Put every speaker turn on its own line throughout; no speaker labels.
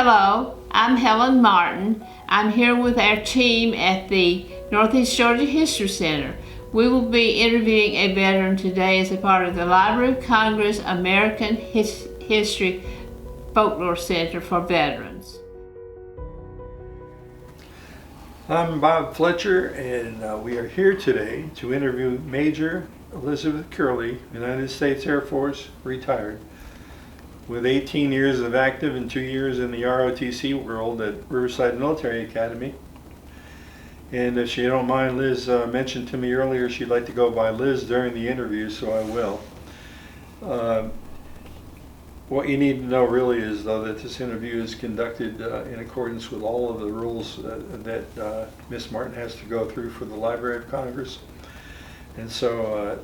Hello, I'm Helen Martin. I'm here with our team at the Northeast Georgia History Center. We will be interviewing a veteran today as a part of the Library of Congress American History Folklore Center for Veterans.
I'm Bob Fletcher, and we are here today to interview Major Elizabeth Curley, United States Air Force, retired, with 18 years of active and 2 years in the ROTC world at Riverside Military Academy. And if you don't mind, Liz mentioned to me earlier she'd like to go by Liz during the interview, so I will. What you need to know really is, though, that this interview is conducted in accordance with all of the rules that Miss Martin has to go through for the Library of Congress. And so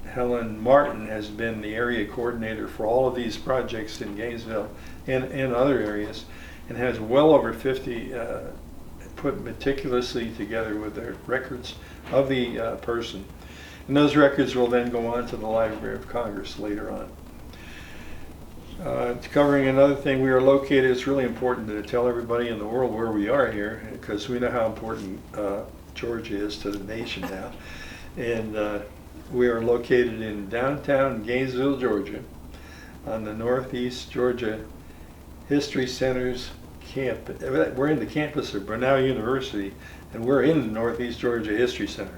Helen Martin has been the area coordinator for all of these projects in Gainesville and other areas, and has well over 50 put meticulously together with their records of the person. And those records will then go on to the Library of Congress later on. Covering another thing, we are located, it's really important to tell everybody in the world where we are here, because we know how important Georgia is to the nation now. And we are located in downtown Gainesville, Georgia, on the Northeast Georgia History Center's campus. We're in the campus of Brenau University, and we're in the Northeast Georgia History Center.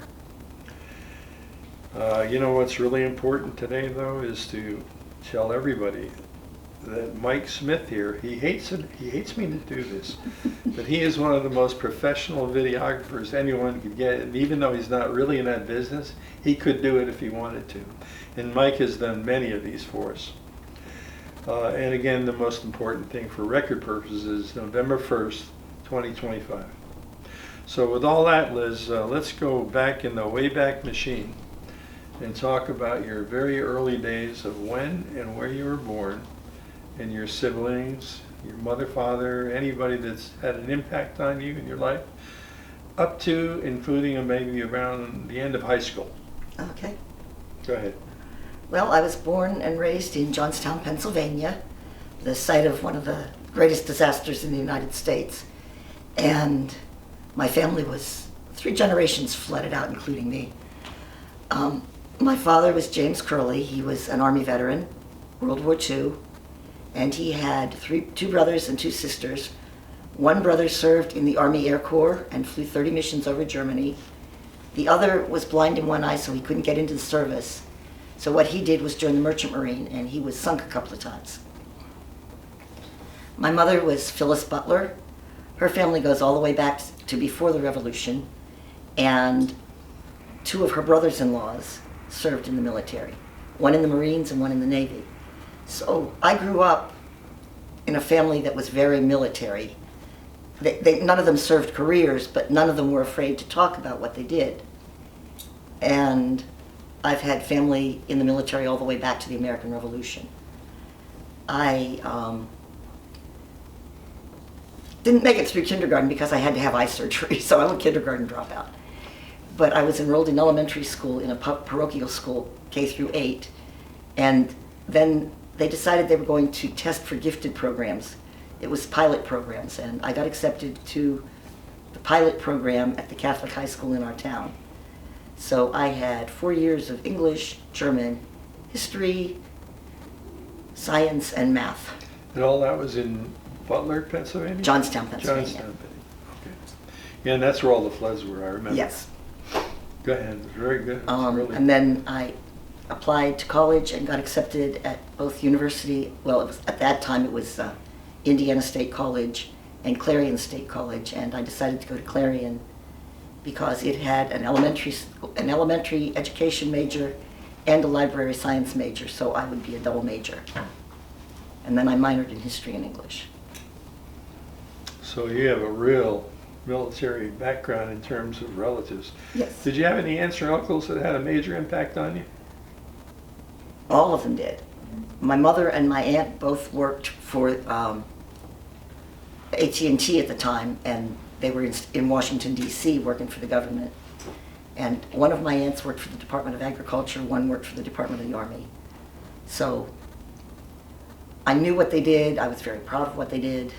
You know what's really important today, though, is to tell everybody that Mike Smith here, he hates me to do this, but he is one of the most professional videographers anyone could get, and even though he's not really in that business, he could do it if he wanted to. And Mike has done many of these for us. And again, the most important thing for record purposes is November 1st, 2025. So with all that, Liz, let's go back in the Wayback Machine and talk about your very early days of when and where you were born, and your siblings, your mother, father, anybody that's had an impact on you in your life, up to, including maybe around the end of high school.
Okay.
Go ahead.
Well, I was born and raised in Johnstown, Pennsylvania, the site of one of the greatest disasters in the United States. And my family was 3 generations flooded out, including me. My father was James Curley. He was an Army veteran, World War II. And he had 2 brothers and 2 sisters. One brother served in the Army Air Corps and flew 30 missions over Germany. The other was blind in one eye, so he couldn't get into the service. So what he did was join the Merchant Marine, and he was sunk a couple of times. My mother was Phyllis Butler. Her family goes all the way back to before the Revolution, and 2 of her brothers-in-laws served in the military, one in the Marines and one in the Navy. So I grew up in a family that was very military. None of them served careers, but none of them were afraid to talk about what they did. And I've had family in the military all the way back to the American Revolution. I didn't make it through kindergarten because I had to have eye surgery, so I'm a kindergarten dropout. But I was enrolled in elementary school in a parochial school, K through 8, and then they decided they were going to test for gifted programs. It was pilot programs, and I got accepted to the pilot program at the Catholic high school in our town. So I had 4 years of English, German, history, science, and math.
And all that was in Butler, Pennsylvania?
Johnstown, Pennsylvania.
Johnstown, okay. Yeah, and that's where all the floods were, I remember.
Yes.
Go ahead, very good. Really...
And then I applied to college and got accepted at both university, well, at that time it was Indiana State College and Clarion State College, and I decided to go to Clarion because it had an elementary education major and a library science major, so I would be a double major. And then I minored in history and English.
So you have a real military background in terms of relatives.
Yes.
Did you have any aunts or uncles that had a major impact on you?
All of them did. My mother and my aunt both worked for AT&T at the time, and they were in Washington, D.C. working for the government. And one of my aunts worked for the Department of Agriculture, one worked for the Department of the Army. So I knew what they did. I was very proud of what they did.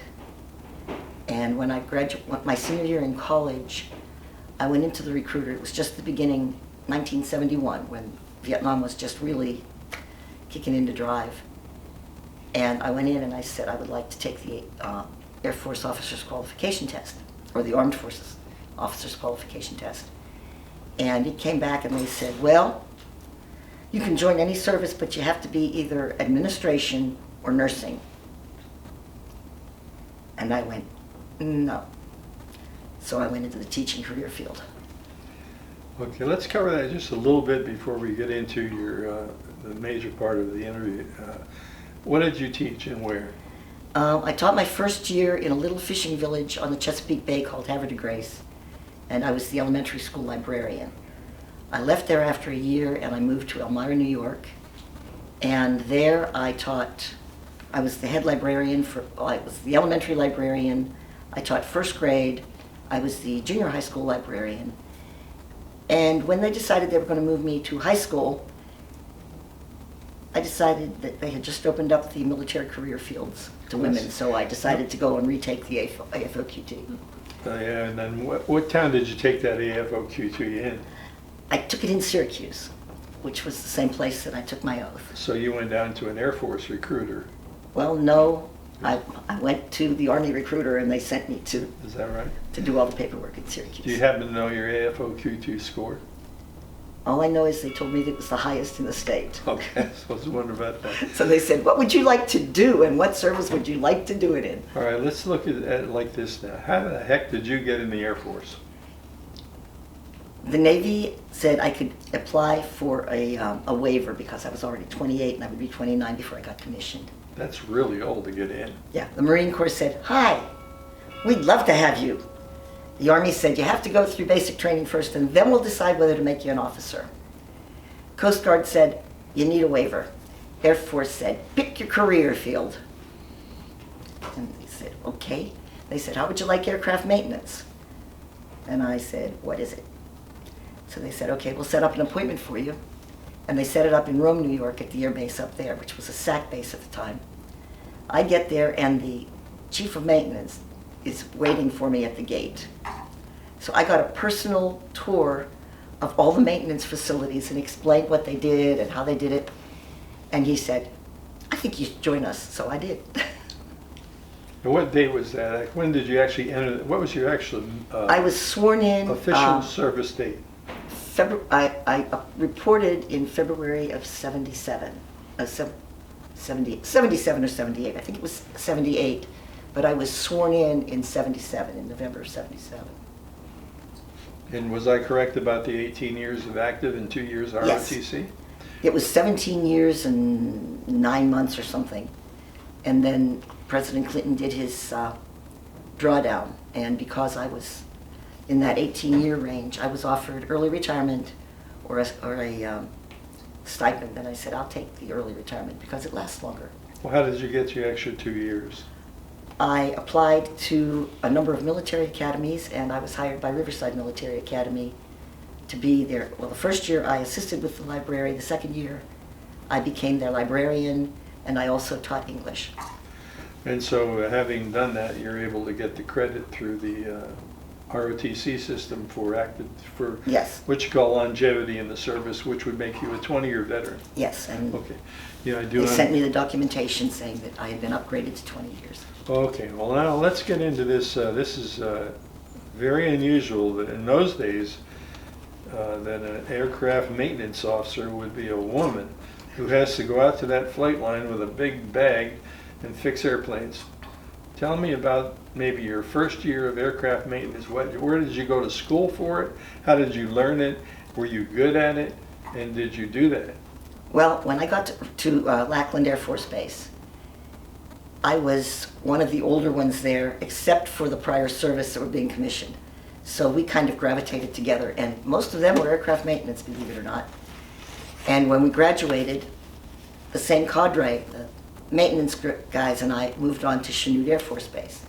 And when I graduated, my senior year in college, I went into the recruiter. It was just the beginning, 1971, when Vietnam was just really kicking into drive. And I went in and I said I would like to take the Air Force Officers Qualification Test, or the Armed Forces Officers Qualification Test. And it came back and they said, well, you can join any service, but you have to be either administration or nursing. And I went, no. So I went into the teaching career field.
Okay, let's cover that just a little bit before we get into your the major part of the interview. What did you teach and where?
I taught my first year in a little fishing village on the Chesapeake Bay called Havre de Grace, and I was the elementary school librarian. I left there after a year and I moved to Elmira, New York, and there I was the head librarian I was the elementary librarian, I taught first grade, I was the junior high school librarian, and when they decided they were going to move me to high school, I decided that they had just opened up the military career fields to women, so I decided to go and retake the AFOQT.
Yeah, and then what town did you take that AFOQT in?
I took it in Syracuse, which was the same place that I took my oath.
So you went down to an Air Force recruiter.
Well, no, I went to the Army recruiter and they sent me to.
Is that right?
To do all the paperwork in Syracuse.
Do you happen to know your AFOQT score?
All I know is they told me that it was the highest in the state.
Okay, so I was wondering about that.
So they said, what would you like to do and what service would you like to do it in?
All right, let's look at it like this now. How the heck did you get in the Air Force?
The Navy said I could apply for a waiver because I was already 28 and I would be 29 before I got commissioned.
That's really old to get in.
Yeah, the Marine Corps said, hi, we'd love to have you. The Army said, you have to go through basic training first and then we'll decide whether to make you an officer. Coast Guard said, you need a waiver. Air Force said, pick your career field. And they said, okay. They said, how would you like aircraft maintenance? And I said, what is it? So they said, okay, we'll set up an appointment for you. And they set it up in Rome, New York at the air base up there, which was a SAC base at the time. I get there and the chief of maintenance is waiting for me at the gate. So I got a personal tour of all the maintenance facilities and explained what they did and how they did it. And he said, I think you should join us. So I did.
And what date was that? When did you actually enter? What was your actual
I was sworn in.
Official service date?
I reported in February of 77, 77 or 78. I think it was 78, but I was sworn in 77, in November of 77.
And was I correct about the 18 years of active and 2 years ROTC?
Yes. It was 17 years and 9 months or something. And then President Clinton did his drawdown, and because I was in that 18-year range, I was offered early retirement or a stipend, and I said, I'll take the early retirement because it lasts longer.
Well, how did you get your extra 2 years?
I applied to a number of military academies, and I was hired by Riverside Military Academy to be there. Well, the first year I assisted with the library. The second year I became their librarian, and I also taught English.
And so having done that, you're able to get the credit through the ROTC system for
yes,
what you call longevity in the service, which would make you a 20-year veteran.
Yes, and
okay. Yeah, I do.
They sent me the documentation saying that I had been upgraded to 20 years.
Okay, well now let's get into this. This is very unusual that in those days that an aircraft maintenance officer would be a woman who has to go out to that flight line with a big bag and fix airplanes. Tell me about maybe your first year of aircraft maintenance. Where did you go to school for it? How did you learn it? Were you good at it? And did you do that?
Well, when I got to Lackland Air Force Base, I was one of the older ones there, except for the prior service that were being commissioned. So we kind of gravitated together, and most of them were aircraft maintenance, believe it or not. And when we graduated, the same cadre, the maintenance guys and I moved on to Chanute Air Force Base.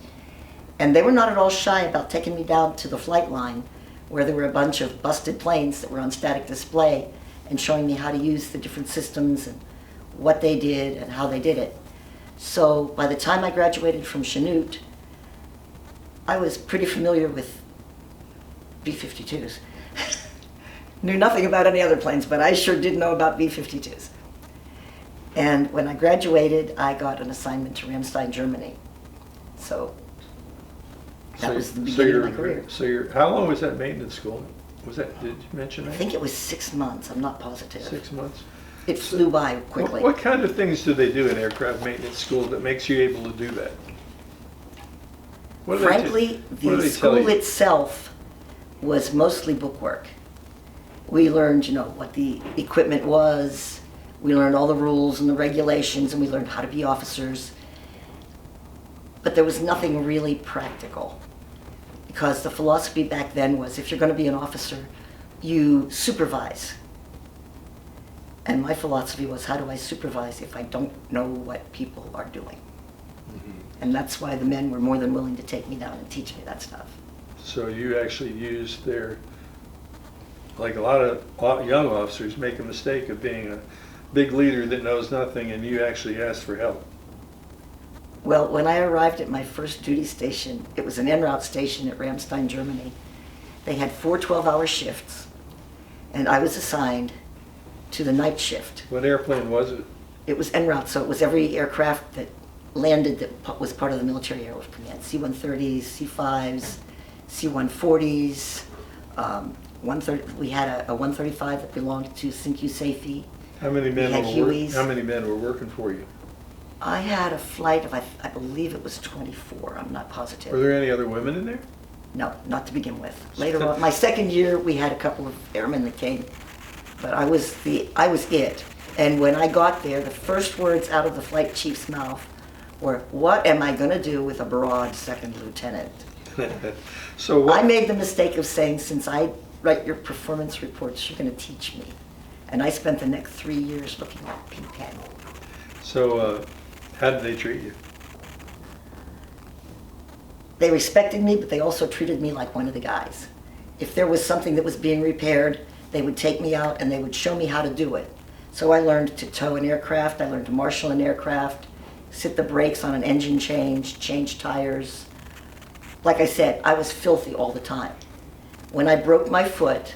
And they were not at all shy about taking me down to the flight line where there were a bunch of busted planes that were on static display and showing me how to use the different systems and what they did and how they did it. So by the time I graduated from Chanute, I was pretty familiar with B-52s. Knew nothing about any other planes, but I sure did know about B-52s. And when I graduated, I got an assignment to Ramstein, Germany. So that was the beginning of my career.
So how long was that maintenance school? Was that, did you mention that?
I think it was 6 months, I'm not positive.
6 months?
It flew by quickly.
What kind of things do they do in aircraft maintenance school that makes you able to do that?
Frankly, the school itself was mostly bookwork. We learned, what the equipment was, we learned all the rules and the regulations, and we learned how to be officers. But there was nothing really practical, because the philosophy back then was if you're going to be an officer, you supervise. And my philosophy was, how do I supervise if I don't know what people are doing? Mm-hmm. And that's why the men were more than willing to take me down and teach me that stuff.
So you actually used like a lot of young officers make a mistake of being a big leader that knows nothing, and you actually asked for help.
Well, when I arrived at my first duty station, it was an en route station at Ramstein, Germany. They had 4 12-hour shifts, and I was assigned to the night shift.
What airplane was it?
It was en route, so it was every aircraft that landed that was part of the military air command. C-130s, C-5s, C-140s, we had a 135 that belonged to Cinque Safety.
How many men were working for you?
I had a flight of, I believe it was 24, I'm not positive.
Were there any other women in there?
No, not to begin with. Later on, my second year, we had a couple of airmen that came, but I was it. And when I got there, the first words out of the flight chief's mouth were, "What am I going to do with a broad second lieutenant?"
So
I made the mistake of saying, since I write your performance reports, you're going to teach me. And I spent the next 3 years looking at P-10.
So how did they treat you?
They respected me, but they also treated me like one of the guys. If there was something that was being repaired, they would take me out and they would show me how to do it. So I learned to tow an aircraft, I learned to marshal an aircraft, sit the brakes on an engine change tires. Like I said, I was filthy all the time. When I broke my foot,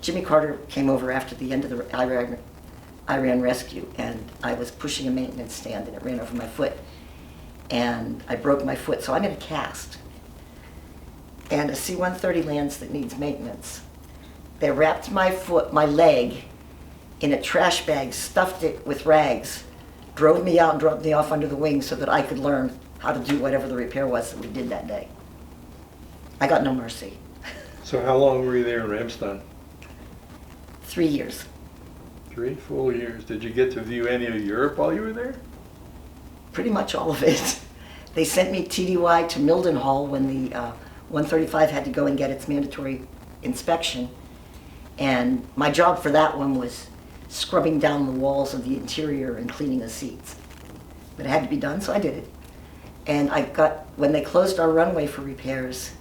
Jimmy Carter came over after the end of the Iran rescue, and I was pushing a maintenance stand and it ran over my foot. And I broke my foot, so I'm in a cast. And a C-130 lands that needs maintenance. They wrapped my leg in a trash bag, stuffed it with rags, drove me out and dropped me off under the wing so that I could learn how to do whatever the repair was that we did that day. I got no mercy.
So how long were you there in Ramstein?
3 years.
3 full years. Did you get to view any of Europe while you were there?
Pretty much all of it. They sent me TDY to Mildenhall when the 135 had to go and get its mandatory inspection. And my job for that one was scrubbing down the walls of the interior and cleaning the seats. But it had to be done, so I did it. And when they closed our runway for repairs,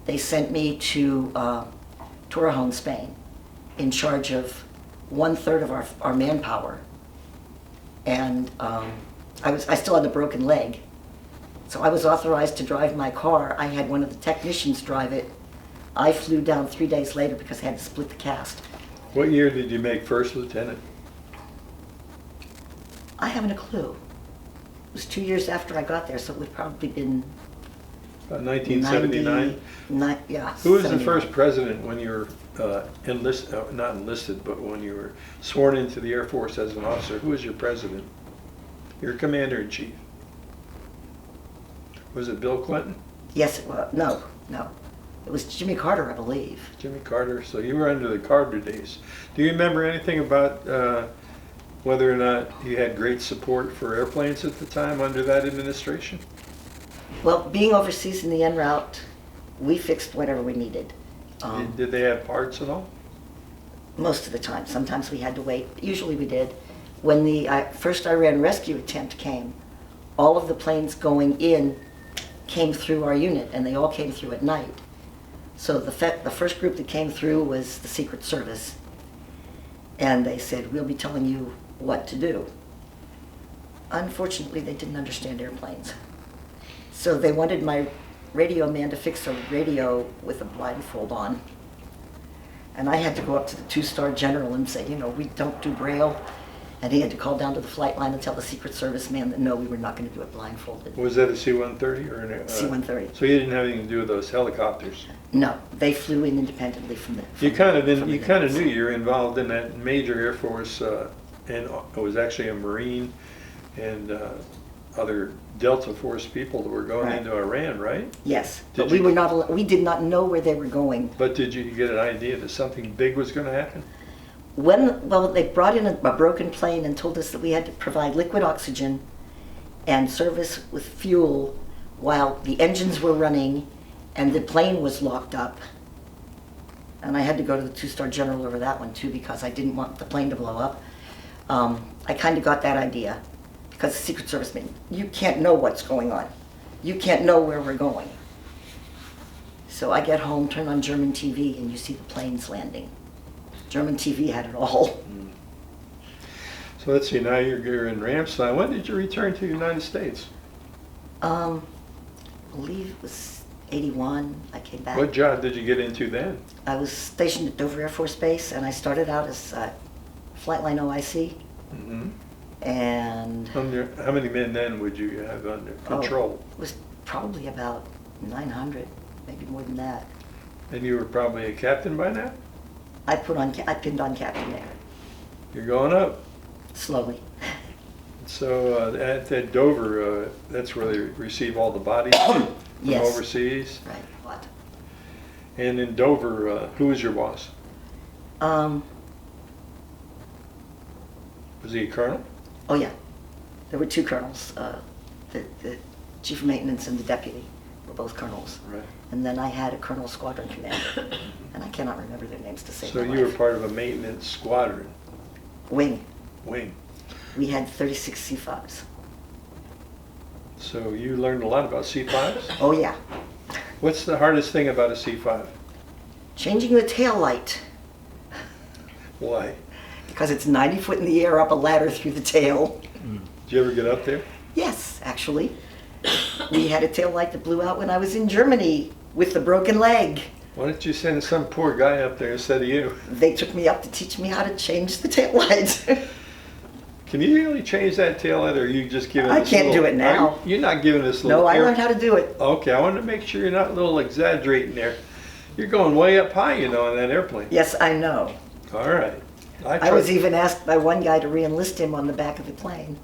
they sent me to Torrejón, Spain, in charge of 1/3 of our manpower. And I still had a broken leg. So I was authorized to drive my car. I had one of the technicians drive it. I flew down 3 days later because I had to split the cast.
What year did you make first lieutenant?
I haven't a clue. It was 2 years after I got there, so it would probably been...
About 1979?
Yeah.
Who was the first president when you were not enlisted, but when you were sworn into the Air Force as an officer? Who was your president? Your commander-in-chief? Was it Bill Clinton?
Yes, it was. No. It was Jimmy Carter, I believe.
Jimmy Carter. So you were under the Carter days. Do you remember anything about whether or not you had great support for airplanes at the time under that administration?
Well, being overseas in the en route, we fixed whatever we needed.
Did they have parts at all?
Most of the time. Sometimes we had to wait. Usually we did. When the first Iran rescue attempt came, all of the planes going in came through our unit, and they all came through at night. So the first group that came through was the Secret Service, and they said, "We'll be telling you what to do." Unfortunately, they didn't understand airplanes. So they wanted my radio man to fix a radio with a blindfold on. And I had to go up to the two-star general and say, you know, we don't do Braille. And he had to call down to the flight line and tell the Secret Service man that no, we were not going to do it blindfolded.
Was that a C-130 or an
C-130.
So you didn't have anything to do with those helicopters?
No, they flew in independently from the.
You kind of knew you were involved in that major Air Force, and it was actually a Marine and other Delta Force people that were going into Iran, right?
Yes, but we were not. We did not know where they were going.
But did you get an idea that something big was going to happen?
Well, they brought in a broken plane and told us that we had to provide liquid oxygen and service with fuel while the engines were running and the plane was locked up. And I had to go to the two-star general over that one too because I didn't want the plane to blow up. I kind of got that idea because the Secret Service man, you can't know what's going on. You can't know where we're going. So I get home, turn on German TV, and you see the planes landing. German TV had it all.
So let's see, now you're in Ramstein. When did you return to the United States?
I believe it was 81. I came back.
What job did you get into then?
I was stationed at Dover Air Force Base, and I started out as flight line OIC.
Mm-hmm.
And
how many men then would you have under control?
It was probably about 900, maybe more than that.
And you were probably a captain by now?
I pinned on captain there.
You're going up.
Slowly.
So at Dover, that's where they receive all the bodies from
Yes.
overseas?
Right, what?
And in Dover, who was your boss?
Was
he a colonel?
Oh yeah, there were two colonels. The chief of maintenance and the deputy were both colonels.
Right.
And then I had a colonel squadron commander, and I cannot remember their names to save
So
my
you were
life.
part of a maintenance squadron?
Wing.
Wing.
We had 36 C5s.
So you learned a lot about C5s?
Oh yeah.
What's the hardest thing about a C5?
Changing the tail light,
Why?
because it's 90 foot in the air up a ladder through the tail.
Did you ever get up there?
Yes, actually. We had a tail light that blew out when I was in Germany with the broken leg.
Why didn't you send some poor guy up there instead of you?
They took me up to teach me how to change the tail light.
Can you really change that tail light, or are you just giving
I
us
can't do it now.
You're not giving us little...
No, I learned how to do it.
Okay, I wanted to make sure you're not a little exaggerating there. You're going way up high, you know, in that airplane.
Yes, I know.
All right.
I was even asked by one guy to re-enlist him on the back of the plane,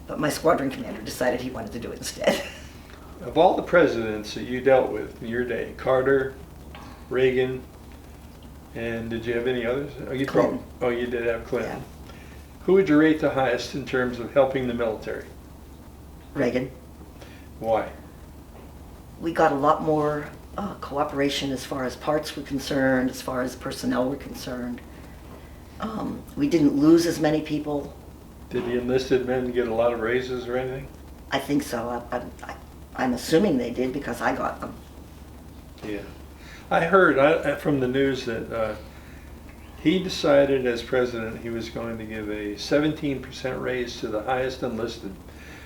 but my squadron commander decided he wanted to do it instead.
Of all the presidents that you dealt with in your day, Carter, Reagan, and did you have any others?
Clinton.
You did have Clinton.
Yeah.
Who would you rate the highest in terms of helping the military?
Reagan.
Why?
We got a lot more cooperation as far as parts were concerned, as far as personnel were concerned. We didn't lose as many people.
Did the enlisted men get a lot of raises or anything?
I think so. I'm assuming they did because I got them.
Yeah. I heard from the news that he decided as president he was going to give a 17% raise to the highest enlisted.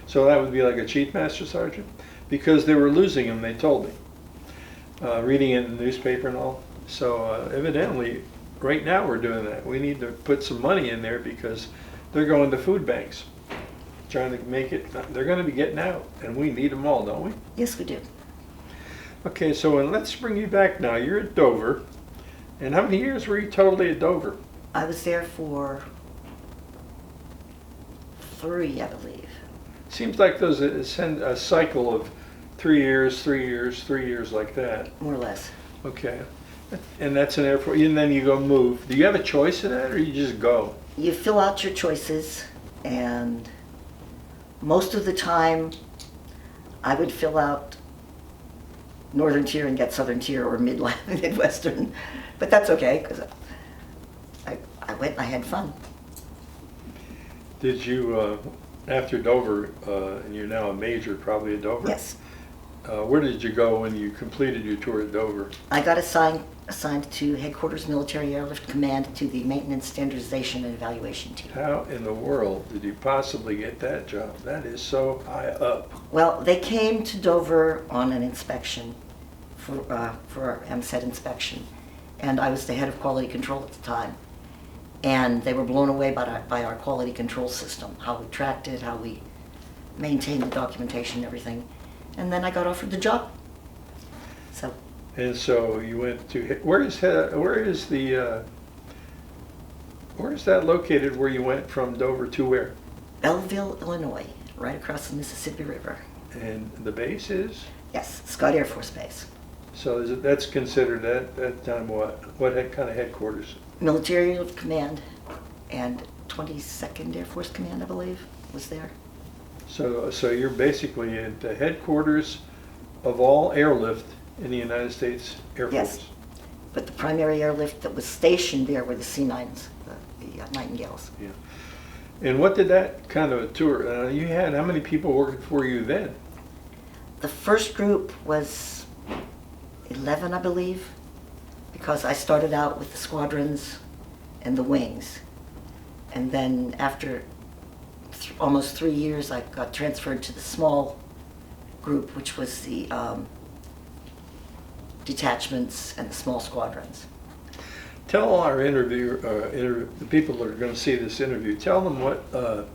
So that would be like a chief master sergeant, because they were losing him, they told me. Reading it in the newspaper and all. So evidently, right now we're doing that. We need to put some money in there because they're going to food banks, trying to make it, they're going to be getting out, and we need them all, don't we?
Yes, we do.
Okay, so let's bring you back now. You're at Dover. And how many years were you totally at Dover?
I was there for 3, I believe.
Seems like there's a cycle of 3 years, 3 years, 3 years like that.
More or less.
Okay. And that's an airport, and then you go move. Do you have a choice in that, or you just go?
You fill out your choices, and most of the time I would fill out Northern Tier and get Southern Tier or Midwestern, but that's okay because I went and I had fun.
Did you, after Dover, and you're now a major probably at Dover?
Yes.
Where did you go when you completed your tour at Dover?
I got assigned to Headquarters Military Airlift Command to the Maintenance Standardization and Evaluation Team.
How in the world did you possibly get that job? That is so high up.
Well, they came to Dover on an inspection for our MSET inspection, and I was the head of quality control at the time. And they were blown away by our quality control system, how we tracked it, how we maintained the documentation and everything. And then I got offered the job.
And so you went to, where is that located where you went from Dover to where?
Belleville, Illinois, right across the Mississippi River.
And the base is?
Yes, Scott Air Force Base.
So that's considered at that time what kind of headquarters?
Military Airlift Command and 22nd Air Force Command, I believe, was there.
So you're basically at the headquarters of all airlift in the United States Air Force?
Yes, but the primary airlift that was stationed there were the C-9s, the Nightingales.
Yeah. And what did that kind of a tour, you had, how many people working for you then?
The first group was 11, I believe, because I started out with the squadrons and the wings. And then after almost 3 years, I got transferred to the small group, which was the detachments and the small squadrons.
Tell our the people that are going to see this interview, tell them what a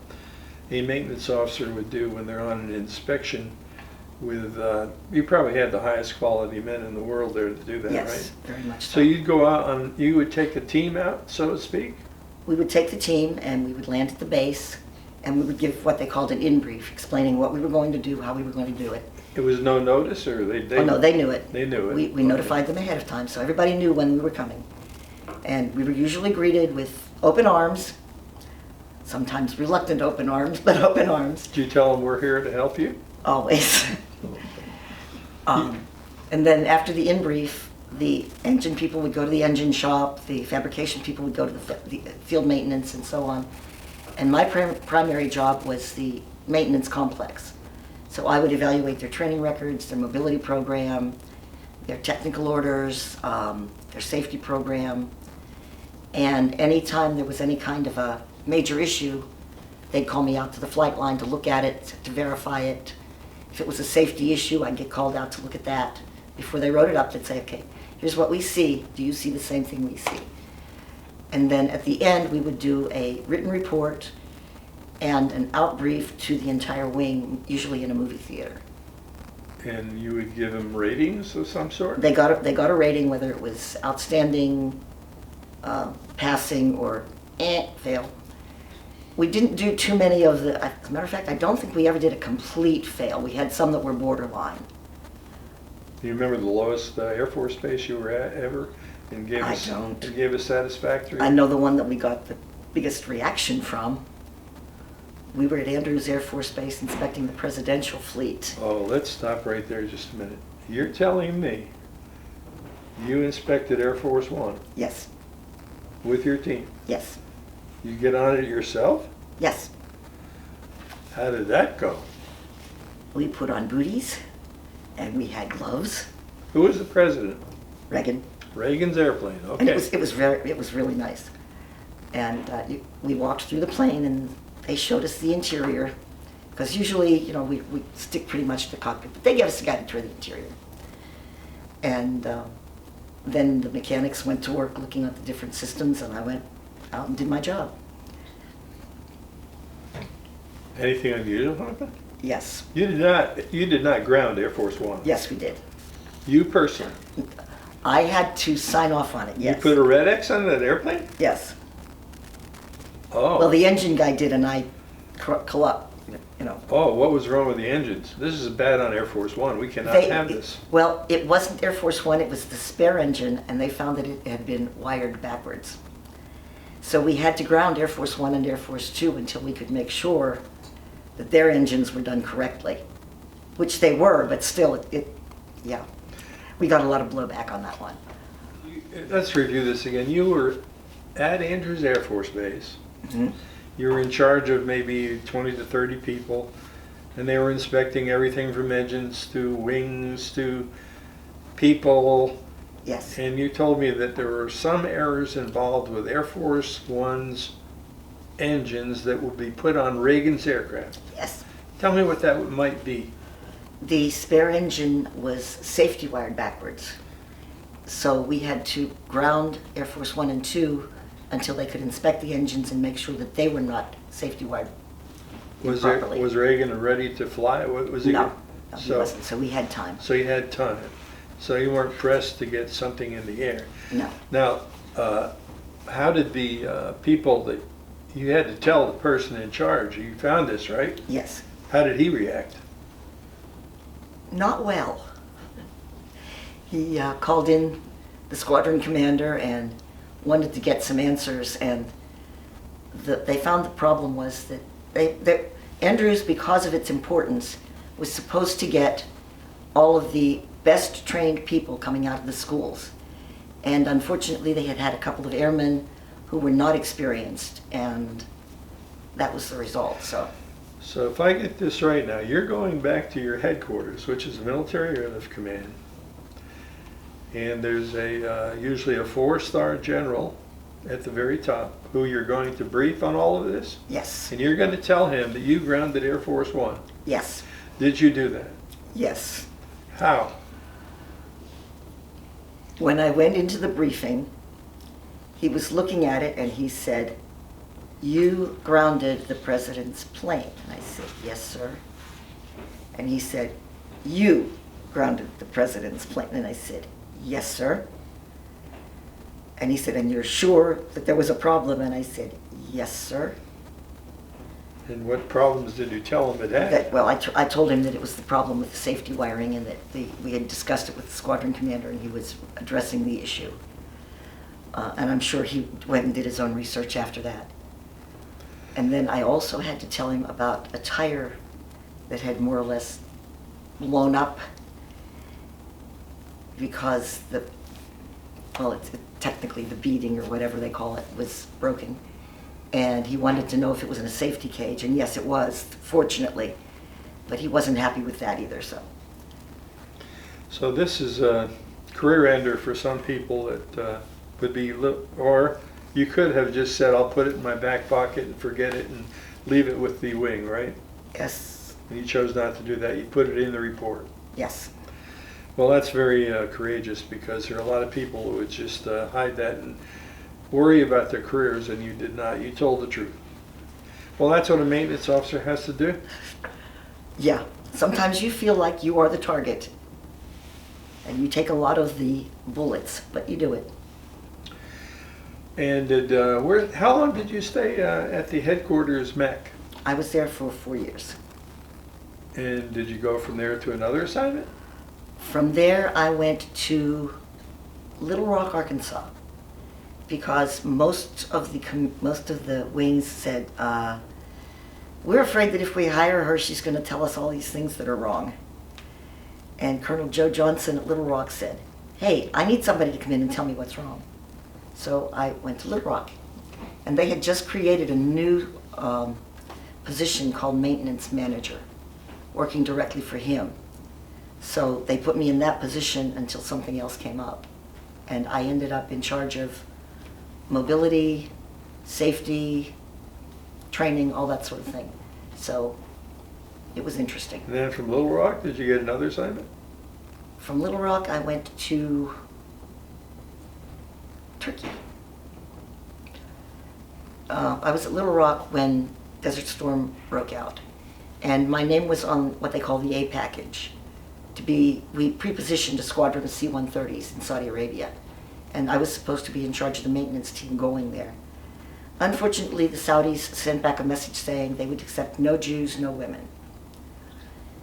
maintenance officer would do when they're on an inspection with, you probably had the highest quality men in the world there to do that,
Yes,
right?
very much so.
So you'd go out you would take a team out, so to speak?
We would take the team and we would land at the base and we would give what they called an in-brief, explaining what we were going to do, how we were going to do it.
It was no notice, or
Oh no, they knew it.
They knew it.
We
Okay.
notified them ahead of time, so everybody knew when we were coming. And we were usually greeted with open arms, sometimes reluctant open arms, but open arms,
Did you tell them we're here to help you?
always. And then after the in-brief, the engine people would go to the engine shop, the fabrication people would go to the field maintenance and so on. And my primary job was the maintenance complex. So I would evaluate their training records, their mobility program, their technical orders, their safety program. And anytime there was any kind of a major issue, they'd call me out to the flight line to look at it, to verify it. If it was a safety issue, I'd get called out to look at that. Before they wrote it up, they'd say, okay, here's what we see. Do you see the same thing we see? And then at the end, we would do a written report and an outbrief to the entire wing, usually in a movie theater.
And you would give them ratings of some sort?
They got a rating, whether it was outstanding, passing, or fail. We didn't do too many of the, as a matter of fact, I don't think we ever did a complete fail. We had some that were borderline.
Do you remember the lowest Air Force base you were at ever? And gave
I
us,
don't.
And gave us satisfactory?
I know the one that we got the biggest reaction from. We were at Andrews Air Force Base inspecting the presidential fleet.
Oh, let's stop right there just a minute. You're telling me you inspected Air Force One
Yes,
with your team?
yes,
You get on it yourself?
yes.
How did that go?
We put on booties and we had gloves.
Who was the president?
Reagan.
Reagan's airplane, okay.
And it was really nice. And we walked through the plane and they showed us the interior, because usually, you know, we stick pretty much to the cockpit, but they gave us a guided tour of the interior. And then the mechanics went to work looking at the different systems, and I went out and did my job.
Anything unusual happen?
Yes,
You did not ground Air Force One.
yes, we did.
You personally.
I had to sign off on it, yes.
You put a red X on that airplane?
Yes.
Oh.
Well, the engine guy did, and I you know.
Oh, what was wrong with the engines? This is bad on Air Force One. We cannot have this.
Well, it wasn't Air Force One, it was the spare engine, and they found that it had been wired backwards. So we had to ground Air Force One and Air Force Two until we could make sure that their engines were done correctly, which they were, but still, yeah. We got a lot of blowback on that one.
Let's review this again. You were at Andrews Air Force Base.
Mm-hmm.
You were in charge of maybe 20 to 30 people, And they were inspecting everything from engines to wings to people.
Yes.
And you told me that there were some errors involved with Air Force One's engines that would be put on Reagan's aircraft.
Yes.
Tell me what that might be.
The spare engine was safety wired backwards. So we had to ground Air Force 1 and 2 until they could inspect the engines and make sure that they were not safety wired properly.
Was Reagan ready to fly? Was he?
No, he wasn't. So we had time.
So you had time. So you weren't pressed to get something in the air.
No.
Now, how did the people that you had to tell the person in charge? You found this, right?
Yes.
How did he react?
Not well. He called in the squadron commander and wanted to get some answers, and they found the problem was that Andrews, because of its importance, was supposed to get all of the best trained people coming out of the schools. And unfortunately, they had had a couple of airmen who were not experienced, and that was the result.
So if I get this right now, you're going back to your headquarters, which is the Military Airlift Command, and there's usually a 4-star general at the very top who you're going to brief on all of this?
Yes.
And you're going to tell him that you grounded Air Force One?
Yes.
Did you do that?
Yes.
How?
When I went into the briefing, he was looking at it and he said, "You grounded the president's plane." And I said, "Yes, sir." And he said, "You grounded the president's plane." And I said, "Yes, sir." And he said, "And you're sure that there was a problem?" And I said, "Yes, sir."
And what problems did you tell him it had?
I told him that it was the problem with the safety wiring, and that we had discussed it with the squadron commander, and he was addressing the issue. And I'm sure he went and did his own research after that. And then I also had to tell him about a tire that had more or less blown up because it's technically the beading or whatever they call it was broken. And he wanted to know if it was in a safety cage, and yes, it was, fortunately. But he wasn't happy with that either, so.
So this is a career ender for some people that would be, or you could have just said, "I'll put it in my back pocket and forget it and leave it with the wing," right?
Yes.
And you chose not to do that. You put it in the report.
Yes.
Well, that's very courageous, because there are a lot of people who would just hide that and worry about their careers, and you did not. You told the truth. Well, that's what a maintenance officer has to do.
Yeah. Sometimes you feel like you are the target, and you take a lot of the bullets, but you do it.
And how long did you stay at the headquarters MEC?
I was there for 4 years.
And did you go from there to another assignment?
From there, I went to Little Rock, Arkansas, because most of the wings said, "We're afraid that if we hire her, she's going to tell us all these things that are wrong." And Colonel Joe Johnson at Little Rock said, "Hey, I need somebody to come in and tell me what's wrong." So I went to Little Rock, and they had just created a new position called maintenance manager, working directly for him. So they put me in that position until something else came up. And I ended up in charge of mobility, safety, training, all that sort of thing. So it was interesting.
And then from Little Rock, did you get another assignment?
From Little Rock, I went to Turkey. I was at Little Rock when Desert Storm broke out. And my name was on what they call the A package. We pre-positioned a squadron of C-130s in Saudi Arabia. And I was supposed to be in charge of the maintenance team going there. Unfortunately, the Saudis sent back a message saying they would accept no Jews, no women.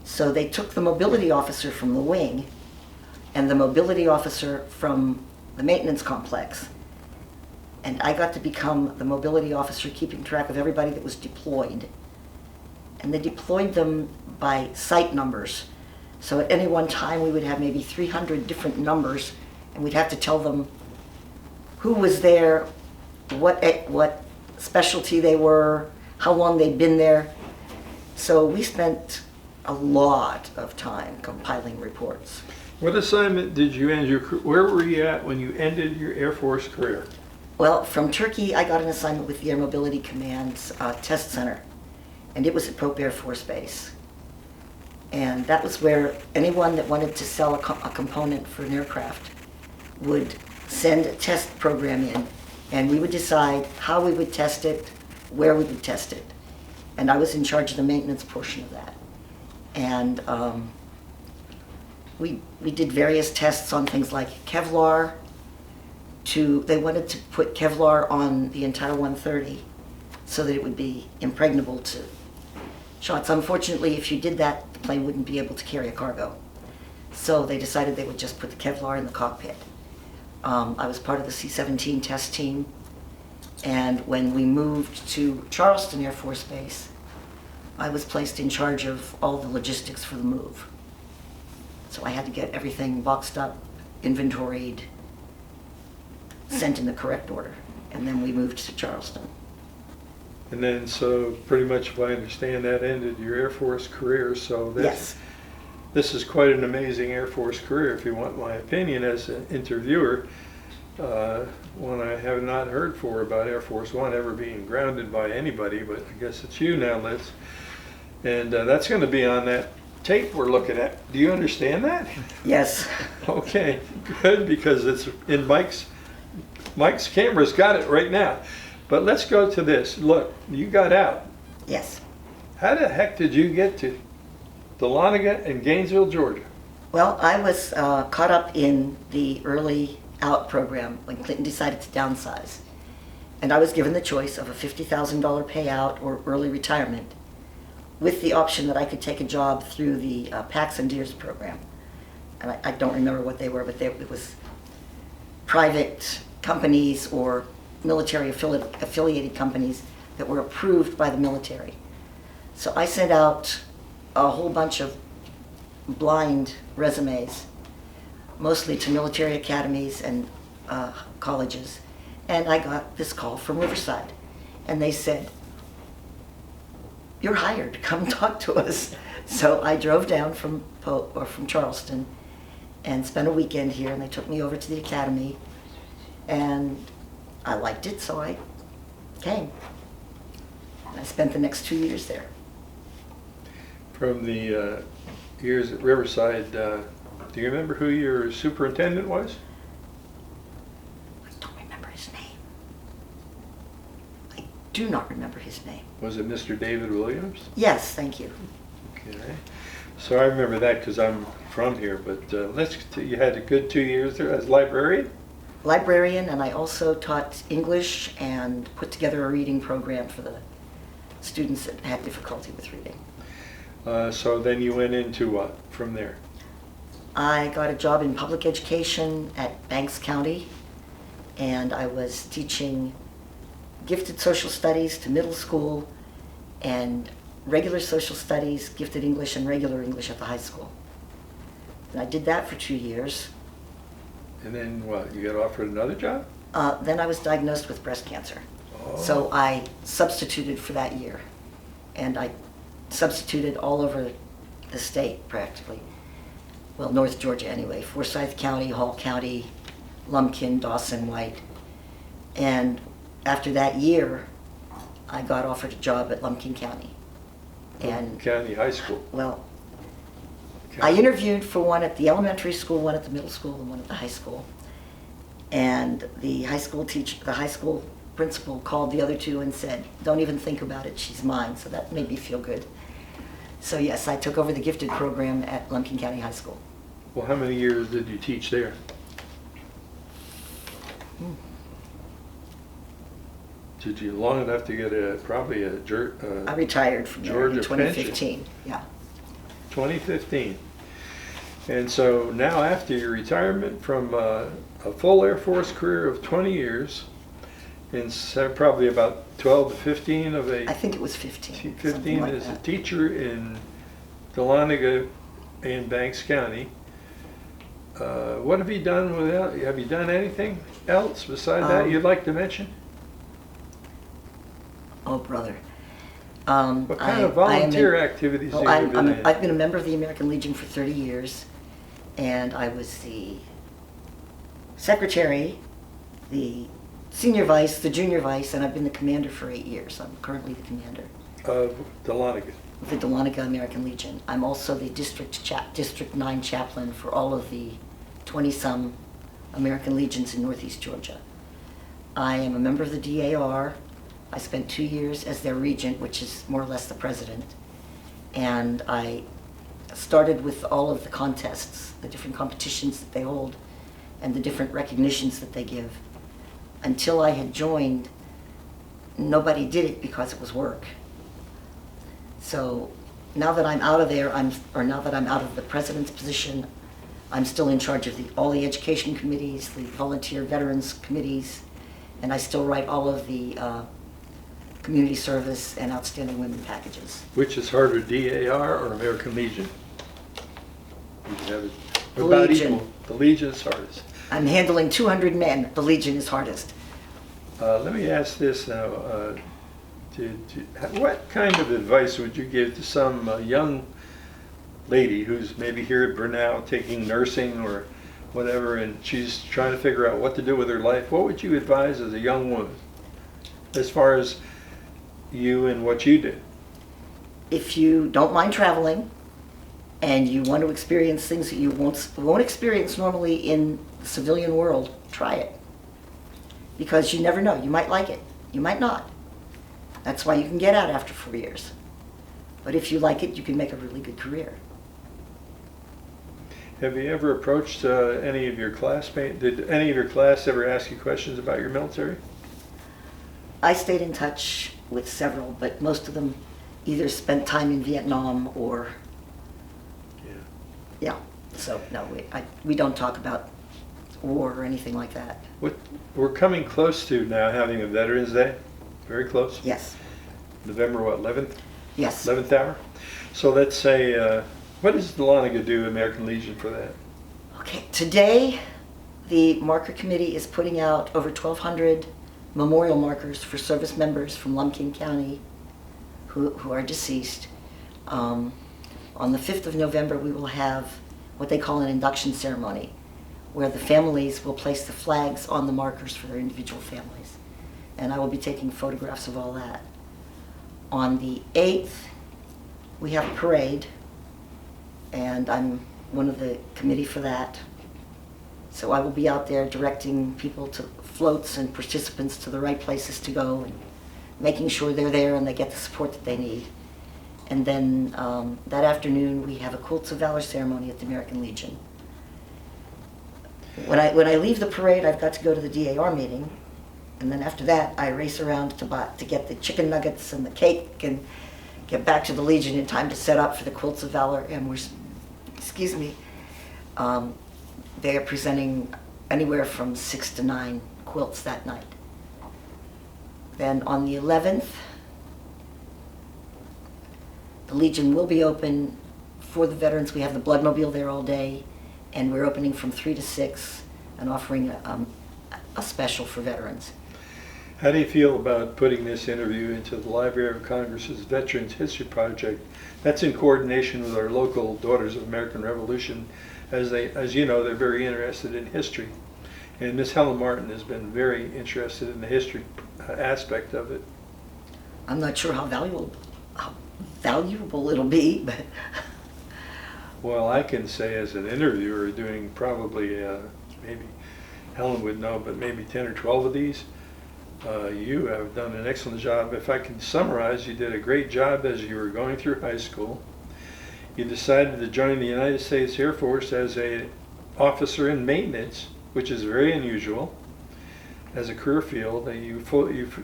So they took the mobility officer from the wing and the mobility officer from the maintenance complex. And I got to become the mobility officer keeping track of everybody that was deployed. And they deployed them by site numbers. So at any one time, we would have maybe 300 different numbers, and we'd have to tell them who was there, what specialty they were, how long they'd been there. So we spent a lot of time compiling reports.
What assignment did you end where were you at when you ended your Air Force career?
Well, from Turkey, I got an assignment with the Air Mobility Command's test center, and it was at Pope Air Force Base. And that was where anyone that wanted to sell a component for an aircraft would send a test program in, and we would decide how we would test it, where we would test it. And I was in charge of the maintenance portion of that. And we did various tests on things like Kevlar. They wanted to put Kevlar on the entire 130 so that it would be impregnable to shots. Unfortunately, if you did that, the plane wouldn't be able to carry a cargo. So they decided they would just put the Kevlar in the cockpit. I was part of the C-17 test team, and when we moved to Charleston Air Force Base, I was placed in charge of all the logistics for the move. So I had to get everything boxed up, inventoried, sent in the correct order, and then we moved to Charleston.
And then, so pretty much, if I understand, that ended your Air Force career. So
Yes.
This is quite an amazing Air Force career, if you want my opinion as an interviewer. One I have not heard for about Air Force One ever being grounded by anybody, but I guess it's you now, Liz. And that's going to be on that tape we're looking at. Do you understand that?
Yes.
Okay, good, because it's in Mike's camera's got it right now. But let's go to this. Look, you got out.
Yes.
How the heck did you get to Dahlonega and Gainesville, Georgia?
Well, I was caught up in the early out program when Clinton decided to downsize. And I was given the choice of a $50,000 payout or early retirement, with the option that I could take a job through the Pax and Deers program. And I don't remember what they were, but it was private companies or military affiliated companies that were approved by the military. So I sent out a whole bunch of blind resumes, mostly to military academies and colleges. And I got this call from Riverside. And they said, "You're hired, come talk to us." So I drove down from Charleston and spent a weekend here, and they took me over to the academy. And I liked it, so I came. And I spent the next 2 years there.
From the years at Riverside, do you remember who your superintendent was?
I don't remember his name. I do not remember his name.
Was it Mr. David Williams?
Yes, thank you.
Okay. So I remember that because I'm from here, but you had a good 2 years there as librarian?
Librarian, and I also taught English and put together a reading program for the students that had difficulty with reading.
So then you went into what from there?
I got a job in public education at Banks County, and I was teaching gifted social studies to middle school and regular social studies, gifted English, and regular English at the high school. And I did that for 2 years.
And then what, you got offered another job?
Then I was diagnosed with breast cancer.
Oh.
So I substituted for that year. And I substituted all over the state, practically. Well, North Georgia anyway. Forsyth County, Hall County, Lumpkin, Dawson, White. And after that year, I got offered a job at Lumpkin County. And
County High School.
well,
Okay.
I interviewed for one at the elementary school, one at the middle school, and one at the high school. And the high school principal called the other two and said, "Don't even think about it, she's mine." So that made me feel good. So yes, I took over the gifted program at Lumpkin County High School.
Well, how many years did you teach there? Did you long enough to get
I retired from there
Georgia
in 2015. Yeah.
2015. And so now after your retirement from a full Air Force career of 20 years, and probably about 12 to 15 of
I think it was 15.
15
like
as a
that.
teacher in Dahlonega and Banks County. What have you done with? Have you done anything else besides that you'd like to mention?
Oh, brother.
What kind of volunteer activities have you been in?
I've been a member of the American Legion for 30 years, and I was the secretary, the senior vice, the junior vice, and I've been the commander for 8 years. I'm currently the commander
Of Dahlonega.
of the Dahlonega American Legion. I'm also the District 9 chaplain for all of the 20-some American Legions in Northeast Georgia. I am a member of the DAR. I spent 2 years as their regent, which is more or less the president. And I started with all of the contests, the different competitions that they hold, and the different recognitions that they give. Until I had joined, nobody did it because it was work. So now that I'm out of there, now that I'm out of the president's position, I'm still in charge of all the education committees, the volunteer veterans committees, and I still write all of the community service and outstanding women packages.
Which is harder, DAR or American Legion? You have it
The
about
Legion.
equal. The Legion is hardest.
I'm handling 200 men. The Legion is hardest.
Let me ask this now. What kind of advice would you give to some young lady who's maybe here at Brenau taking nursing or whatever, and she's trying to figure out what to do with her life? What would you advise as a young woman as far as you and what you did?
If you don't mind traveling and you want to experience things that you won't experience normally in the civilian world, try it. Because you never know. You might like it. You might not. That's why you can get out after 4 years. But if you like it, you can make a really good career.
Have you ever approached any of your classmates? Did any of your class ever ask you questions about your military?
I stayed in touch with several, but most of them either spent time in Vietnam or, yeah. So no, we don't talk about war or anything like that.
We're coming close to now having a Veterans Day. Very close.
Yes.
November what, 11th?
Yes.
11th hour? So let's say, what does Dahlonega do, American Legion, for that?
Okay, today the marker committee is putting out over 1,200 memorial markers for service members from Lumpkin County who are deceased. On the 5th of November, we will have what they call an induction ceremony, where the families will place the flags on the markers for their individual families. And I will be taking photographs of all that. On the 8th, we have a parade, and I'm one of the committee for that. So I will be out there directing people to floats and participants to the right places to go and making sure they're there and they get the support that they need. And then that afternoon, we have a Quilts of Valor ceremony at the American Legion. When I leave the parade, I've got to go to the DAR meeting, and then after that, I race around to get the chicken nuggets and the cake and get back to the Legion in time to set up for the Quilts of Valor. And they are presenting anywhere from 6 to 9 quilts that night. Then on the 11th, the Legion will be open for the veterans. We have the Bloodmobile there all day, and we're opening from 3 to 6 and offering a special for veterans.
How do you feel about putting this interview into the Library of Congress's Veterans History Project? That's in coordination with our local Daughters of American Revolution. As you know, they're very interested in history. And Miss Helen Martin has been very interested in the history aspect of it.
I'm not sure how valuable it'll be, but
Well, I can say as an interviewer doing probably, maybe Helen would know, but maybe 10 or 12 of these, you have done an excellent job. If I can summarize, you did a great job as you were going through high school. You decided to join the United States Air Force as an officer in maintenance, which is very unusual as a career field. You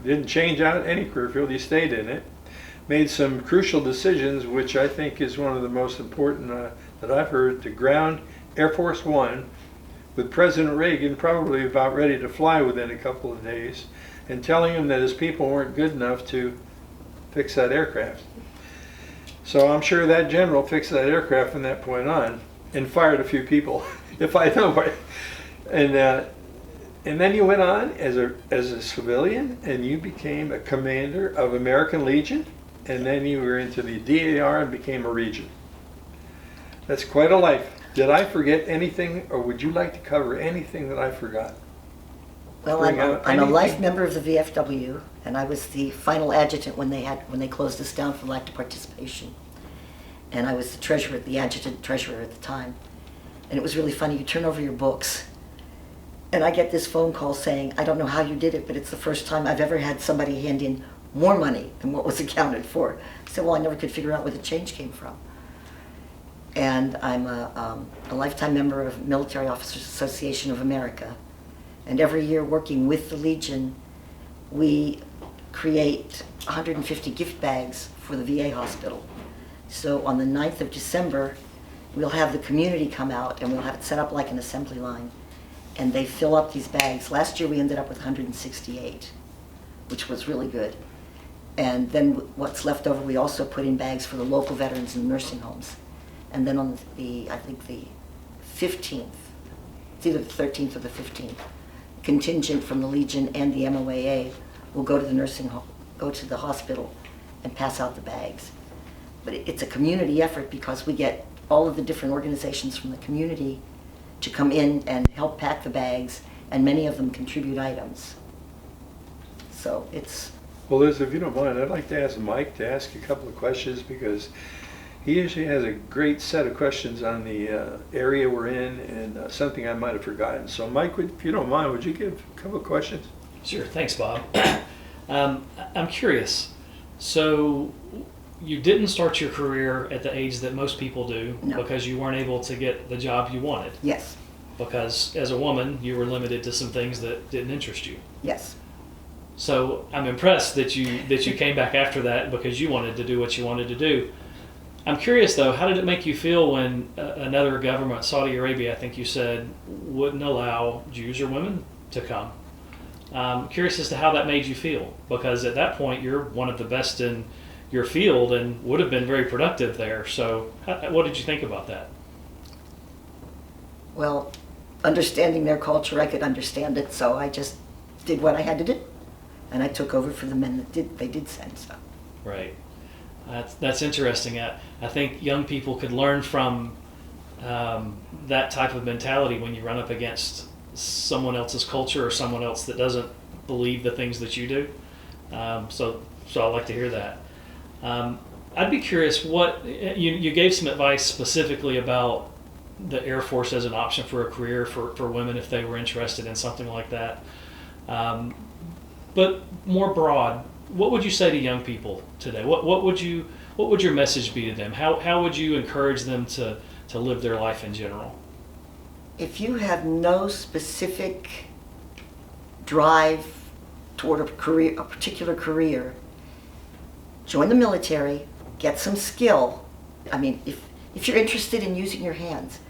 didn't change out any career field, you stayed in it. Made some crucial decisions, which I think is one of the most important that I've heard, to ground Air Force One with President Reagan probably about ready to fly within a couple of days, and telling him that his people weren't good enough to fix that aircraft. So I'm sure that general fixed that aircraft from that point on and fired a few people, if I know right. And then you went on as a civilian, and you became a commander of American Legion. and then you were into the DAR and became a regent. That's quite a life. Did I forget anything, or would you like to cover anything that I forgot?
Well, I'm a life member of the VFW, and I was the final adjutant when they closed us down for lack of participation. And I was the treasurer, the adjutant treasurer at the time. And it was really funny. You turn over your books, and I get this phone call saying, I don't know how you did it, but it's the first time I've ever had somebody hand in more money than what was accounted for. I said, well, I never could figure out where the change came from. And I'm a lifetime member of Military Officers Association of America. And every year, working with the Legion, we create 150 gift bags for the VA hospital. So on the 9th of December, we'll have the community come out and we'll have it set up like an assembly line. And they fill up these bags. Last year we ended up with 168, which was really good. And then what's left over, we also put in bags for the local veterans in nursing homes. And then on I think the 15th, it's either the 13th or the 15th, contingent from the Legion and the MOAA will go to the nursing home, go to the hospital and pass out the bags. But it's a community effort because we get all of the different organizations from the community to come in and help pack the bags, and many of them contribute items. So it's...
Well, Liz, if you don't mind, I'd like to ask Mike to ask a couple of questions, because he usually has a great set of questions on the area we're in, and something I might have forgotten. So Mike, if you don't mind, would you give a couple of questions?
Sure, thanks, Bob. I'm curious. So you didn't start your career at the age that most people do.
No.
Because you weren't able to get the job you wanted.
Yes.
Because as a woman, you were limited to some things that didn't interest you.
Yes.
So I'm impressed that you came back after that because you wanted to do what you wanted to do. I'm curious though, how did it make you feel when another government, Saudi Arabia, I think you said, wouldn't allow Jews or women to come? Curious as to how that made you feel, because at that point you're one of the best in your field and would have been very productive there. So what did you think about that?
Well, understanding their culture, I could understand it, so I just did what I had to do. And I took over for the men that they did send. So.
Right. That's interesting. I think young people could learn from that type of mentality when you run up against someone else's culture or someone else that doesn't believe the things that you do. So I'd like to hear that. I'd be curious, what you gave some advice specifically about the Air Force as an option for a career for women if they were interested in something like that. But more broad, what would you say to young people today? What would your message be to them? How would you encourage them to live their life in general?
If you have no specific drive toward a particular career, join the military, get some skill. I mean, if you're interested in using your hands,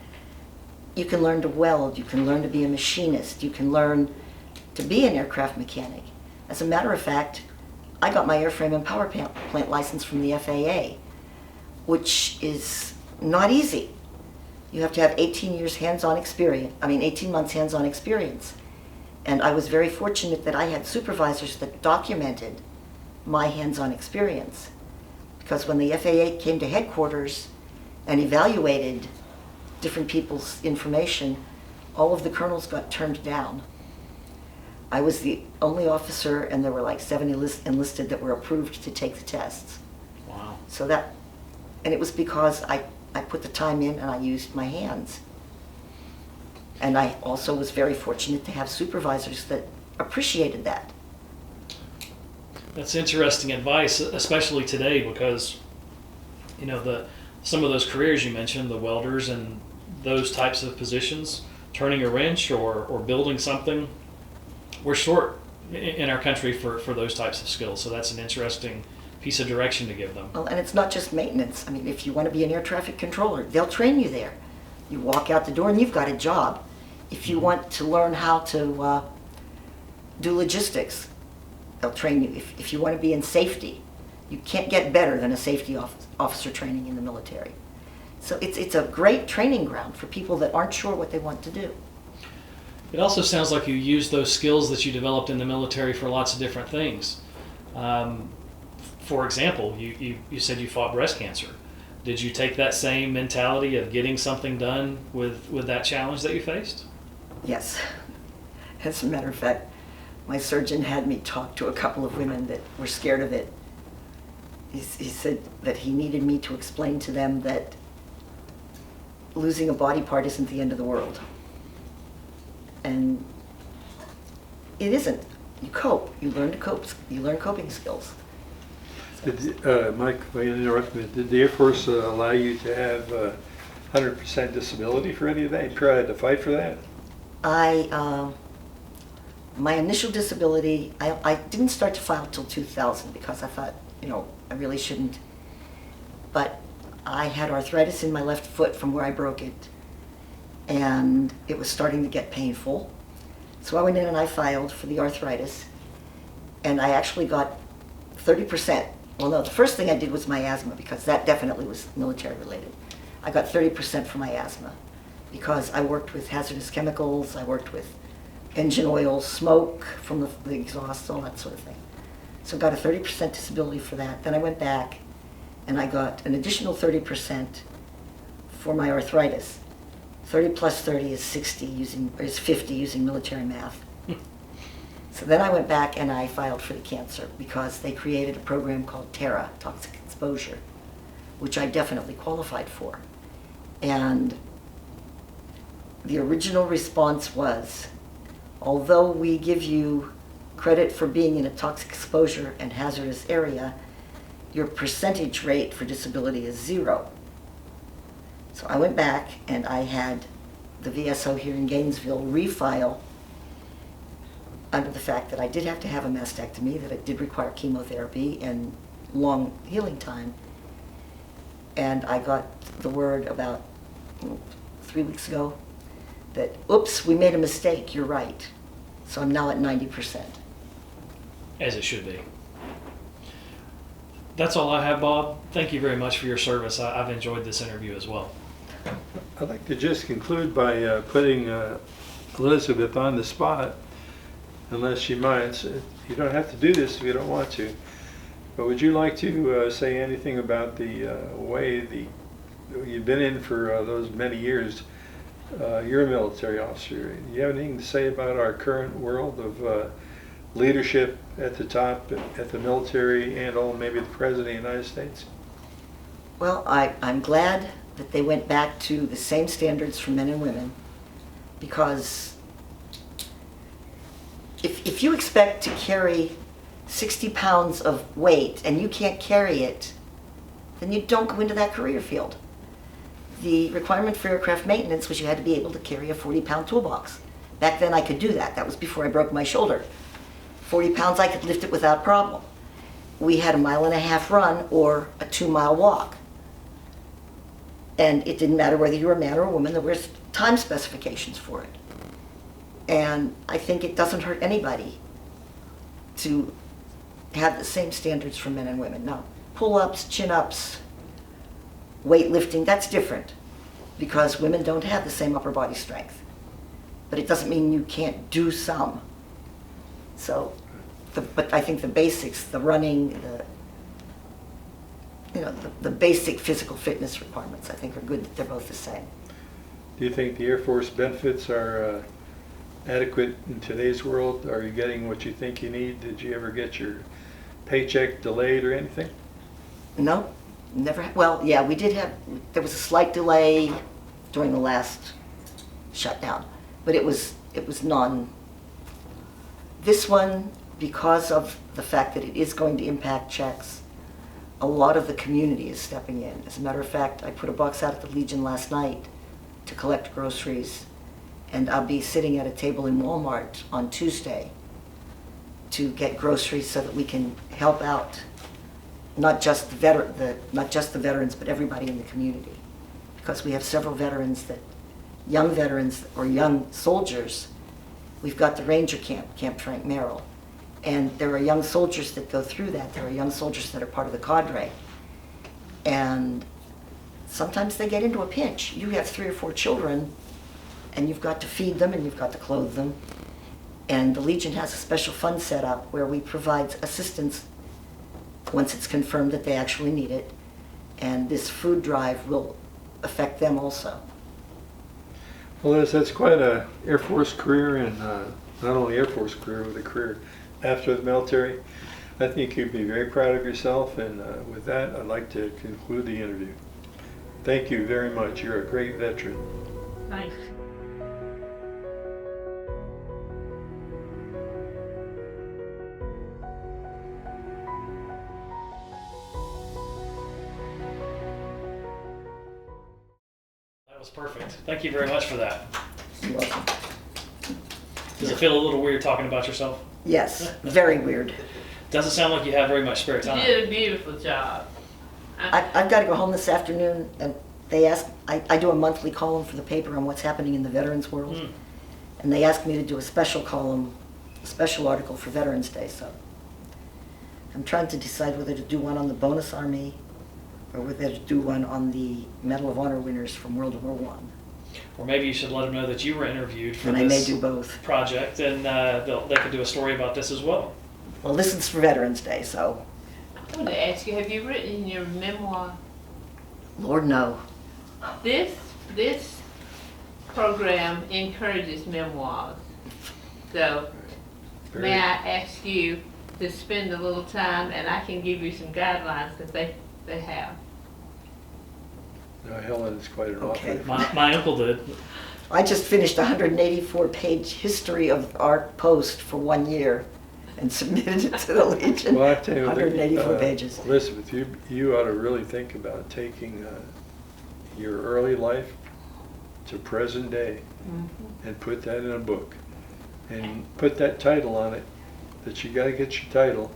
you can learn to weld, you can learn to be a machinist, you can learn to be an aircraft mechanic. As a matter of fact, I got my airframe and power plant license from the FAA, which is not easy. You have to have 18 months hands-on experience. And I was very fortunate that I had supervisors that documented my hands-on experience. Because when the FAA came to headquarters and evaluated different people's information, all of the colonels got turned down. I was the only officer, and there were like 7 enlisted that were approved to take the tests.
Wow.
So and it was because I put the time in and I used my hands. And I also was very fortunate to have supervisors that appreciated that.
That's interesting advice, especially today, because some of those careers you mentioned, the welders and those types of positions, turning a wrench or building something, we're short in our country for those types of skills. So that's an interesting piece of direction to give them.
Well, and it's not just maintenance. I mean, if you want to be an air traffic controller, they'll train you there. You walk out the door and you've got a job. If you want to learn how to do logistics, they'll train you. If you want to be in safety, you can't get better than a safety officer training in the military. So it's a great training ground for people that aren't sure what they want to do.
It also sounds like you use those skills that you developed in the military for lots of different things. for example, you said you fought breast cancer. Did you take that same mentality of getting something done with that challenge that you faced?
Yes. As a matter of fact, my surgeon had me talk to a couple of women that were scared of it. He said that he needed me to explain to them that losing a body part isn't the end of the world. And it isn't. You cope. You learn to cope. You learn coping skills.
Mike, if I interrupt you, did the Air Force allow you to have 100% disability for any of that? You probably had to fight for that?
My initial disability, I didn't start to file till 2000 because I thought, I really shouldn't. But I had arthritis in my left foot from where I broke it, and it was starting to get painful. So I went in and I filed for the arthritis, and I actually got 30%. Well, no, the first thing I did was my asthma, because that definitely was military related. I got 30% for my asthma because I worked with hazardous chemicals, I worked with engine oil, smoke from the exhaust, all that sort of thing. So I got a 30% disability for that. Then I went back and I got an additional 30% for my arthritis. 30 plus 30 is 50 using military math. So then I went back and I filed for the cancer because they created a program called TARA, toxic exposure, which I definitely qualified for. And the original response was, although we give you credit for being in a toxic exposure and hazardous area, your percentage rate for disability is 0. So I went back and I had the VSO here in Gainesville refile under the fact that I did have to have a mastectomy, that it did require chemotherapy and long healing time. And I got the word about 3 weeks ago that, oops, we made a mistake, you're right. So I'm now at 90%.
As it should be. That's all I have, Bob. Thank you very much for your service. I've enjoyed this interview as well.
I'd like to just conclude by putting Elizabeth on the spot, unless she minds. You don't have to do this if you don't want to. But would you like to say anything about the way you've been in for those many years? You're a military officer. Do you have anything to say about our current world of leadership at the top, at the military, and maybe the President of the United States?
Well, I'm glad that they went back to the same standards for men and women, because if you expect to carry 60 pounds of weight and you can't carry it, then you don't go into that career field. The requirement for aircraft maintenance was you had to be able to carry a 40-pound toolbox. Back then I could do that. That was before I broke my shoulder. 40 pounds, I could lift it without problem. We had a 1.5 mile run or a 2-mile walk. And it didn't matter whether you were a man or a woman, there were time specifications for it. And I think it doesn't hurt anybody to have the same standards for men and women. Now, pull-ups, chin-ups, weightlifting, that's different, because women don't have the same upper body strength. But it doesn't mean you can't do some. So, but I think the basics, the running, the basic physical fitness requirements, I think are good that they're both the same.
Do you think the Air Force benefits are adequate in today's world? Are you getting what you think you need? Did you ever get your paycheck delayed or anything?
No, never. Well, yeah, we did have, there was a slight delay during the last shutdown, but it was none. This one, because of the fact that it is going to impact checks, a lot of the community is stepping in. As a matter of fact, I put a box out at the Legion last night to collect groceries, and I'll be sitting at a table in Walmart on Tuesday to get groceries so that we can help out not just the veterans, but everybody in the community. Because we have several veterans young veterans or young soldiers. We've got the Ranger Camp, Camp Frank Merrill, and there are young soldiers that go through that. There are young soldiers that are part of the cadre. And sometimes they get into a pinch. You have 3 or 4 children, and you've got to feed them and you've got to clothe them. And the Legion has a special fund set up where we provide assistance once it's confirmed that they actually need it. And this food drive will affect them also.
Well, Liz, that's quite a Air Force career, and not only Air Force career, but a career after the military. I think you'd be very proud of yourself, and with that, I'd like to conclude the interview. Thank you very much. You're a great veteran.
Thanks.
That was perfect. Thank you very much for that.
You're welcome.
Does it feel a little weird talking about yourself?
Yes, very weird.
Doesn't sound like you have very much spare
You
time.
did a beautiful job.
I've got to go home this afternoon, and they asked, I do a monthly column for the paper on what's happening in the veterans world.
Mm.
And they asked me to do a special column, a special article for Veterans Day, so I'm trying to decide whether to do one on the bonus army or whether to do one on the Medal of Honor winners from World War I.
Or maybe you should let them know that you were interviewed for
And I may
this
do both.
project, and they could do a story about this as well.
Well, this is for Veterans Day, so
I wanted to ask you, have you written your memoir?
Lord no.
This program encourages memoirs. So may I ask you to spend a little time, and I can give you some guidelines that they have.
No, Helen is quite an
Okay.
author.
My uncle did.
I just finished a 184-page history of our post for 1 year and submitted it to the Legion.
Well, I tell you,
184 pages.
Elizabeth, you ought to really think about taking your early life to present day and put that in a book and put that title on it, that you got to get your title.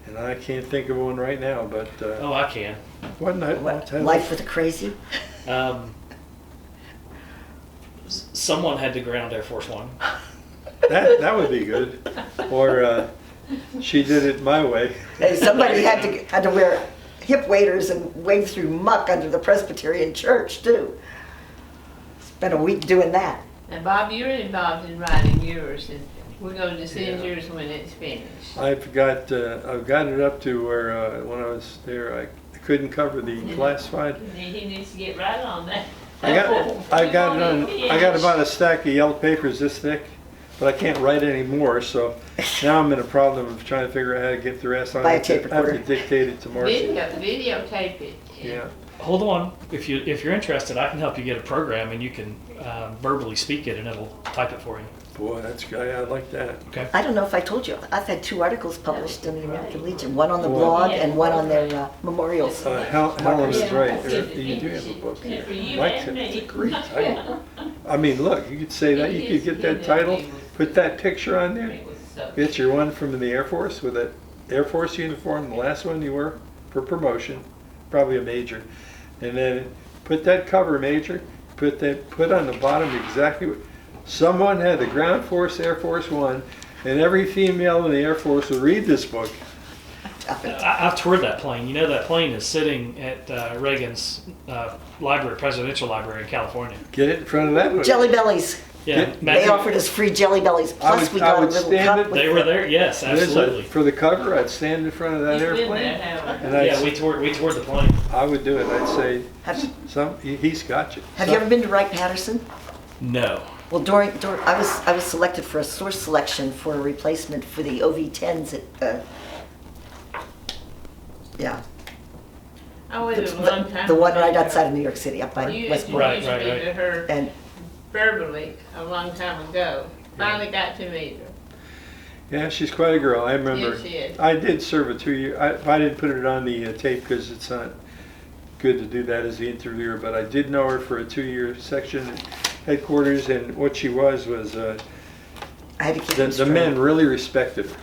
And I can't think of one right now, but
Oh, I can.
what title?
Life with a Crazy?
Someone had to ground Air Force One.
That would be good. Or She Did It My Way.
Hey, somebody had to wear hip waders and wade through muck under the Presbyterian church too. Spent a week doing that.
And Bob, you're involved in writing yours, and we're going to send
Yeah.
yours when it's finished.
I've got it up to where when I was there, I couldn't cover the classified.
He needs to get right on that.
I got about a stack of yellow papers this thick, but I can't write anymore. So now I'm in a problem of trying to figure out how to get the rest on.
Buy a tape
I have to
recorder.
dictate it to Marcy.
Videotape it.
Yeah.
Hold on. If you're interested, I can help you get a program, and you can verbally speak it, and it'll type it for you.
Boy, that's good. I like that.
Okay.
I don't know if I told you, I've had 2 articles published in the American Legion, one on the
Wow.
blog and one on their memorials.
Helen is right.
Yeah.
You do have a book here.
For you
Mike
and
said it's a
me.
great title. I mean, look, you could say that. You could get that title, put that picture on there. Get your one from the Air Force with that Air Force uniform, the last one you were for promotion, probably a major. And then put that cover major, put on the bottom exactly what someone had the Ground Force Air Force One, and every female in the Air Force would read this book.
I've toured that plane. You know, that plane is sitting at Reagan's library, presidential library in California.
Get it in front of that book.
Jelly Bellies.
Yeah,
They
They offered us free Jelly Bellies, plus we got a
would
little
stand
cup
it-
with
They were there. Yes, absolutely.
For the cover, I'd stand in front of that
You've been
airplane,
there, haven't you?
and
Yeah, we toured the plane.
I would do it. I'd say,
Have-
he's got you.
Have you ever been to Wright-Patterson?
No.
Well, I was selected for a source selection for a replacement for the OV-10s at, yeah,
I waited a long time.
the one
to
right
meet her.
outside of New York City, up by
You
West
introduced
Point.
me
Right.
to her
And
verbally a long time ago. Finally got to meet her.
Yeah, she's quite a girl. I remember.
Yes, she is.
I did serve a 2-year. I didn't put it on the tape because it's not good to do that as the interviewer. But I did know her for a 2-year section headquarters, and what she was
I had to keep them
the
straight.
men really respected her.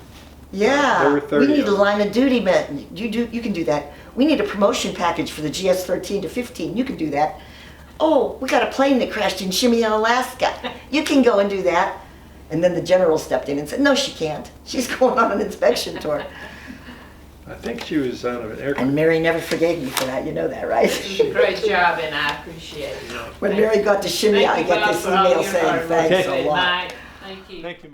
Yeah,
There were 30
we need
of
a
them.
line of duty men. You can do that. We need a promotion package for the GS 13 to 15. You can do that. Oh, we got a plane that crashed in Shimian, Alaska. You can go and do that. And then the general stepped in and said, no, she can't. She's going on an inspection tour.
I think she was on an aircraft.
And Mary never forgave me for that. You know that, right?
It was a great job, and I appreciate it.
When Mary got to Shimian, I
Thank you,
got
Bob,
this
for all
email
your
saying
hard work.
thanks
Okay.
a lot.
Mike, thank you.
Thank you, Mike.